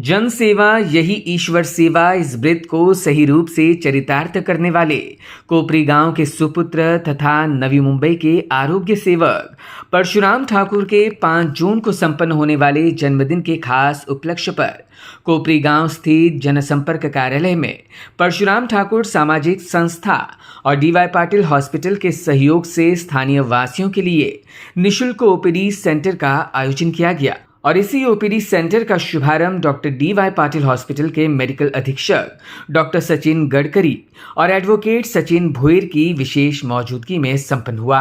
जन सेवा यही ईश्वर सेवा इस व्रत को सही रूप से चरितार्थ करने वाले कोपरी गांव के सुपुत्र तथा नवी मुंबई के आरोग्य सेवक परशुराम ठाकुर के 5 जून को संपन्न होने वाले जन्मदिन के खास उपलक्ष्य पर कोपरी गांव स्थित जनसंपर्क कार्यालय में परशुराम ठाकुर सामाजिक संस्था और डीवाई पाटिल हॉस्पिटल के सहयोग से स्थानीय वासियों के लिए निःशुल्क ओपीडी सेंटर का आयोजन किया गया और इसी ओपीडी सेंटर का शुभारंभ डॉक्टर डीवाई पाटिल हॉस्पिटल के मेडिकल अधीक्षक डॉक्टर सचिन गडकरी और एडवोकेट सचिन भोयर की विशेष मौजूदगी में संपन्न हुआ,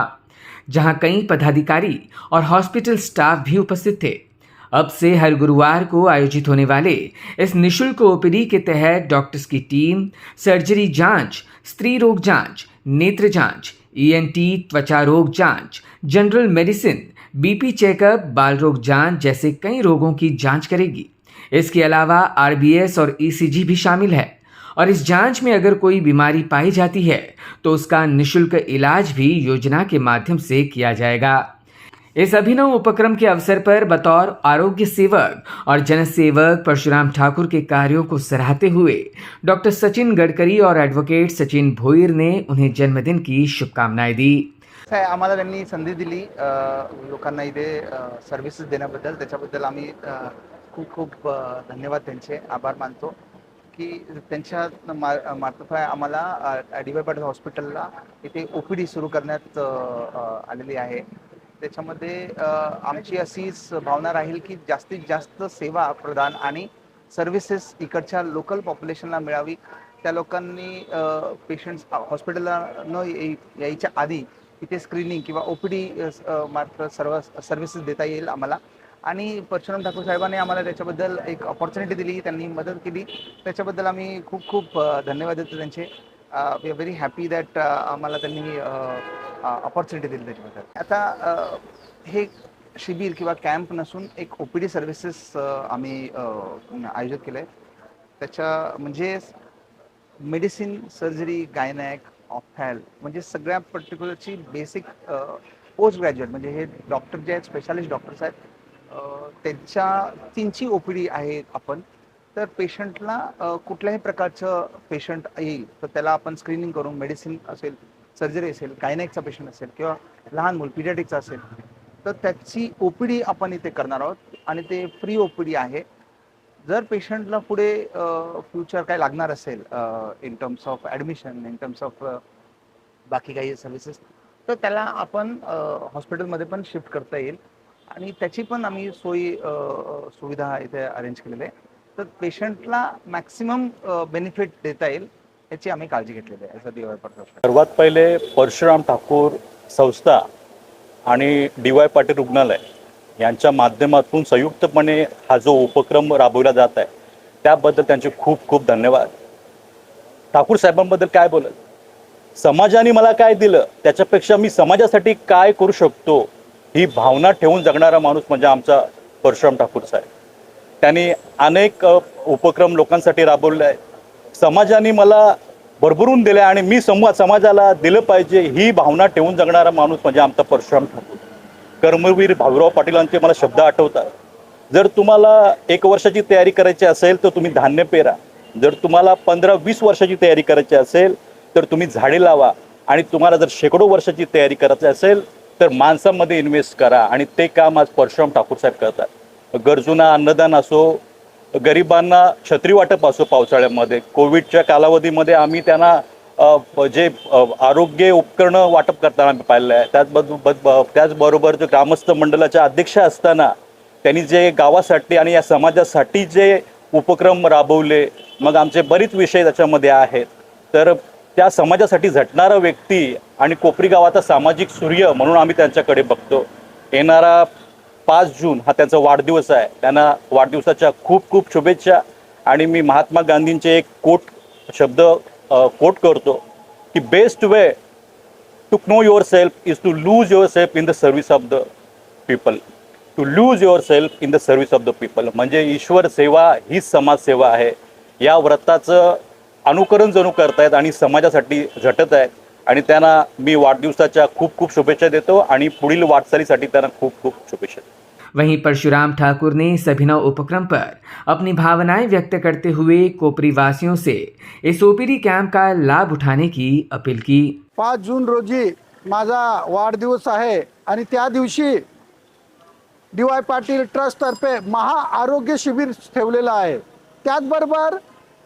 जहां कई पदाधिकारी और हॉस्पिटल स्टाफ भी उपस्थित थे। अब से हर गुरुवार को आयोजित होने वाले इस निःशुल्क ओपीडी के तहत डॉक्टर्स की टीम सर्जरी जांच, स्त्री रोग जांच, नेत्र जांच, ईएनटी, त्वचा रोग जांच, जनरल मेडिसिन, बीपी चेकअप, बाल रोग जांच जैसे कई रोगों की जांच करेगी। इसके अलावा आरबीएस और ईसीजी भी शामिल है और इस जांच में अगर कोई बीमारी पाई जाती है तो उसका निःशुल्क इलाज भी योजना के माध्यम से किया जाएगा। इस अभिनव उपक्रम के अवसर पर बतौर आरोग्य सेवक और जनसेवक परशुराम ठाकुर के कार्यों को सराहते हुए डॉक्टर सचिन गडकरी और एडवोकेट सचिन भोयर ने उन्हें जन्मदिन की शुभकामनाएं दी। आम्हाला त्यांनी संधी दिली लोकांना इथे सर्व्हिसेस देण्याबद्दल, त्याच्याबद्दल आम्ही खूप खूप धन्यवाद त्यांचे आभार मानतो की त्यांच्या मार्फत आम्हाला डीवाय पाटील हॉस्पिटलला इथे ओपीडी सुरू करण्यात आलेली आहे। त्याच्यामध्ये आमची अशीच भावना राहील की जास्तीत जास्त सेवा प्रदान आणि सर्व्हिसेस इकडच्या लोकल पॉप्युलेशनला मिळावी। त्या लोकांनी पेशंट्स हॉस्पिटलला न यायच्या आधी इथे स्क्रीनिंग किंवा ओपीडी मार्फत सर्व सर्व्हिसेस देता येईल आम्हाला। आणि परशुराम ठाकूर साहेबांनी आम्हाला त्याच्याबद्दल एक अपॉर्च्युनिटी दिली, त्यांनी मदत केली, त्याच्याबद्दल आम्ही खूप खूप धन्यवाद देतो त्यांचे। We are very happy that आम्हाला त्यांनी अपॉर्च्युनिटी दिली त्याच्याबद्दल। आता हे शिबिर किंवा कॅम्प नसून एक ओपीडी सर्व्हिसेस आम्ही आयोजित केलं आहे। त्याच्या म्हणजे मेडिसिन, सर्जरी, गायनॅक, ऑप्थॅल म्हणजे सगळ्या पर्टिक्युलरची बेसिक पोस्ट ग्रॅज्युएट म्हणजे हे डॉक्टर जे आहेत, स्पेशालिस्ट डॉक्टर्स आहेत, त्यांची ओपीडी आहे आपण। तर पेशंटला कुठल्याही प्रकारचं पेशंट येईल तर त्याला आपण स्क्रीनिंग करून मेडिसिन असेल, सर्जरी असेल, गायनॅकचा पेशंट असेल किंवा लहान मूल पिडियाट्रिकचा असेल तर त्याची ओपीडी आपण इथे करणार आहोत आणि ते फ्री ओपीडी आहे। जर पेशंटला पुढे फ्युचर काय लागणार असेल in terms of admission, in terms of बाकी काही सर्व्हिसेस तर त्याला आपण हॉस्पिटलमध्ये पण शिफ्ट करता येईल आणि त्याची पण आम्ही सुविधा इथे अरेंज केलेली आहे। तर पेशंटला मॅक्सिमम बेनिफिट देता येईल याची आम्ही काळजी घेतलेली आहे as a DY Patil hospital. सर्वात पहिले परशुराम ठाकूर संस्था आणि डीवाय पाटील रुग्णालय यांच्या माध्यमातून संयुक्तपणे हा जो उपक्रम राबवला जात आहे त्याबद्दल त्यांचे खूप खूप धन्यवाद। ठाकूर साहेबांबद्दल काय बोलत, समाजाने मला काय दिलं त्याच्यापेक्षा मी समाजासाठी काय करू शकतो ही भावना ठेवून जगणारा माणूस म्हणजे आमचा परशुराम ठाकूर साहेब। त्यांनी अनेक उपक्रम लोकांसाठी राबवले आहे। समाजाने मला भरभरून दिले आणि मी समाजाला दिलं पाहिजे ही भावना ठेवून जगणारा माणूस म्हणजे आमचा परशुराम ठाकूर। कर्मवीर भाऊराव पाटीलांचे मला शब्द आठवतात, जर तुम्हाला 1 वर्षाची तयारी करायची असेल तर तुम्ही धान्य पेरा, जर तुम्हाला 15-20 वर्षाची तयारी करायची असेल तर तुम्ही झाडे लावा आणि तुम्हाला जर शेकडो वर्षाची तयारी करायची असेल तर माणसामध्ये इन्व्हेस्ट करा आणि ते काम आज परशुराम ठाकूर साहेब करतात। गरजूंना अन्नदान असो, गरिबांना छत्री वाटप असो, पावसाळ्यामध्ये कोविडच्या कालावधीमध्ये आम्ही त्यांना जे आरोग्य उपकरणं वाटप करताना आम्ही पाहिलं आहे। त्याचबरोबर जे ग्रामस्थ मंडळाच्या अध्यक्ष असताना त्यांनी जे गावासाठी आणि या समाजासाठी जे उपक्रम राबवले, मग आमचे बरेच विषय त्याच्यामध्ये आहेत। तर त्या समाजासाठी झटणारा व्यक्ती आणि कोपरी गावाचा सामाजिक सूर्य म्हणून आम्ही त्यांच्याकडे बघतो। येणारा 5 जून हा त्यांचा वाढदिवस आहे, त्यांना वाढदिवसाच्या खूप खूप शुभेच्छा। आणि मी महात्मा गांधींचे एक शब्द कोट करतो की best way to know yourself is to lose yourself in the service of the people, to lose yourself in the service of the people म्हणजे ईश्वर सेवा हीच समाजसेवा आहे। या व्रताचं अनुकरण जणू करतायत आणि समाजासाठी झटत आहेत आणि त्यांना मी वाढदिवसाच्या खूप खूप शुभेच्छा देतो आणि पुढील वाटचालीसाठी त्यांना खूप खूप शुभेच्छा। वहीं परशुराम ठाकुर ने इस अभिनव उपक्रम पर अपनी भावनाएं व्यक्त करते हुए कोपरी वासियों से इस ओपीडी कैंप का लाभ उठाने की अपील की। 5 जून रोजी माझा वाढदिवस आहे आणि त्या दिवशी DY पाटील ट्रस्टतर्फे महाआरोग्य शिबिर ठेवलेलं आहे। त्याचबरोबर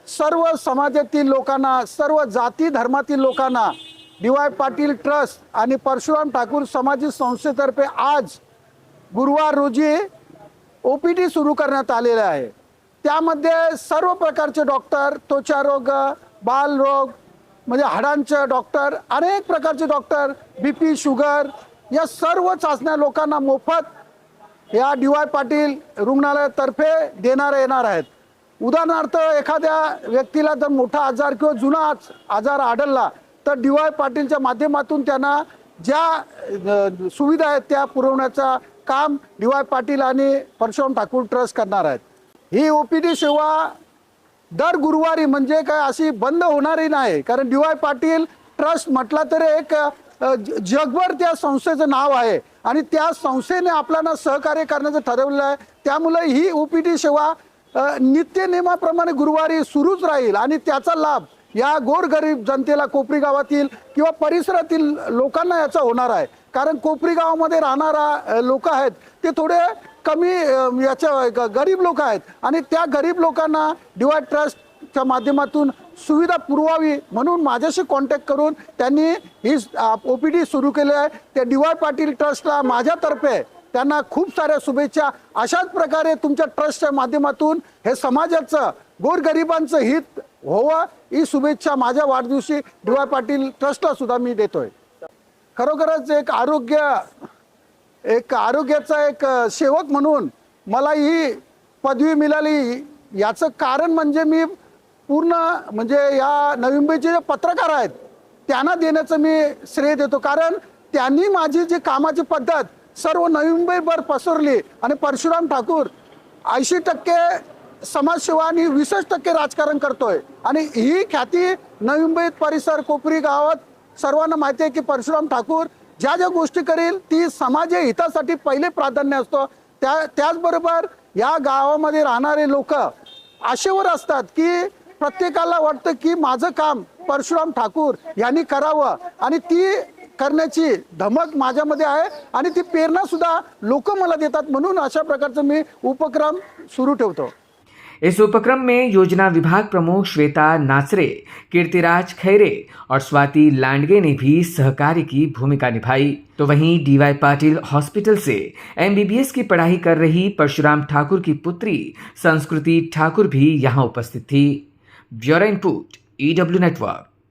सर्व समाजातील लोकांना, सर्व जाती धर्मातील लोकांना DY पाटील ट्रस्ट आणि परशुराम ठाकूर सामाजिक संस्थेतर्फे आज गुरुवार रोजी OPD सुरू करण्यात आलेले आहे। त्यामध्ये सर्व प्रकारचे डॉक्टर, त्वचारोग, बालरोग म्हणजे हाडांचे डॉक्टर, अनेक प्रकारचे डॉक्टर, BP, शुगर या सर्व चाचण्या लोकांना मोफत या DY पाटील रुग्णालयातर्फे देणार येणार आहेत। उदाहरणार्थ एखाद्या व्यक्तीला जर मोठा आजार किंवा जुना आजार आढळला तर DY पाटीलच्या माध्यमातून त्यांना ज्या सुविधा आहेत त्या पुरवण्याचा काम DY पाटील आणि परशुराम ठाकूर ट्रस्ट करणार आहेत। ही OPD सेवा दर गुरुवारी म्हणजे काय अशी बंद होणारी नाही, कारण DY पाटील ट्रस्ट म्हटलं तर एक जगभर त्या संस्थेचं नाव आहे आणि त्या संस्थेने आपल्याला सहकार्य करण्याचं ठरवलं आहे। त्यामुळे ही OPD सेवा नित्य नियमाप्रमाणे गुरुवारी सुरूच राहील आणि त्याचा लाभ या गोरगरीब जनतेला, कोपरी गावातील किंवा परिसरातील लोकांना याचा होणार आहे। कारण कोपरी गावामध्ये राहणारा लोक आहेत ते थोडे कमी याच्या गरीब लोक आहेत आणि त्या गरीब लोकांना DY ट्रस्टच्या माध्यमातून सुविधा पुरवावी म्हणून माझ्याशी कॉन्टॅक्ट करून त्यांनी ही OPD सुरू केली आहे। त्या DY पाटील ट्रस्टला माझ्यातर्फे त्यांना खूप साऱ्या शुभेच्छा। अशाच प्रकारे तुमच्या ट्रस्टच्या माध्यमातून हे समाजाचं, गोरगरिबांचं हित व्हावं ही शुभेच्छा माझ्या वाढदिवशी DY पाटील ट्रस्टला सुद्धा मी देतोय। खरोखरच एक आरोग्याचा एक सेवक म्हणून मला ही पदवी मिळाली, याचं कारण म्हणजे मी पूर्ण म्हणजे या नवी मुंबईचे जे पत्रकार आहेत त्यांना देण्याचं मी श्रेय देतो। कारण त्यांनी माझी जी कामाची पद्धत सर्व नवी मुंबईभर पसरली आणि परशुराम ठाकूर 80% समाजसेवा आणि 20% राजकारण करतोय आणि ही ख्याती नवी मुंबईत परिसर, कोपरी गावात सर्वांना माहिती आहे की परशुराम ठाकूर ज्या ज्या गोष्टी करेल ती समाज हितासाठी पहिले प्राधान्य असतो। त्याचबरोबर या गावामध्ये राहणारे लोक आशेवर असतात की प्रत्येकाला वाटतं की माझं काम परशुराम ठाकूर यांनी करावं आणि ती करण्याची धमक माझ्यामध्ये आहे आणि ती प्रेरणा सुद्धा लोक मला देतात, म्हणून अशा प्रकारचं मी उपक्रम सुरू ठेवतो। इस उपक्रम में योजना विभाग प्रमुख श्वेता नाचरे, कीर्तिराज खैरे और स्वाति लांडगे ने भी सहकार्य की भूमिका निभाई। तो वहीं DY पाटिल हॉस्पिटल से MBBS की पढ़ाई कर रही परशुराम ठाकुर की पुत्री संस्कृति ठाकुर भी यहां उपस्थित थी। Bureau input EW network.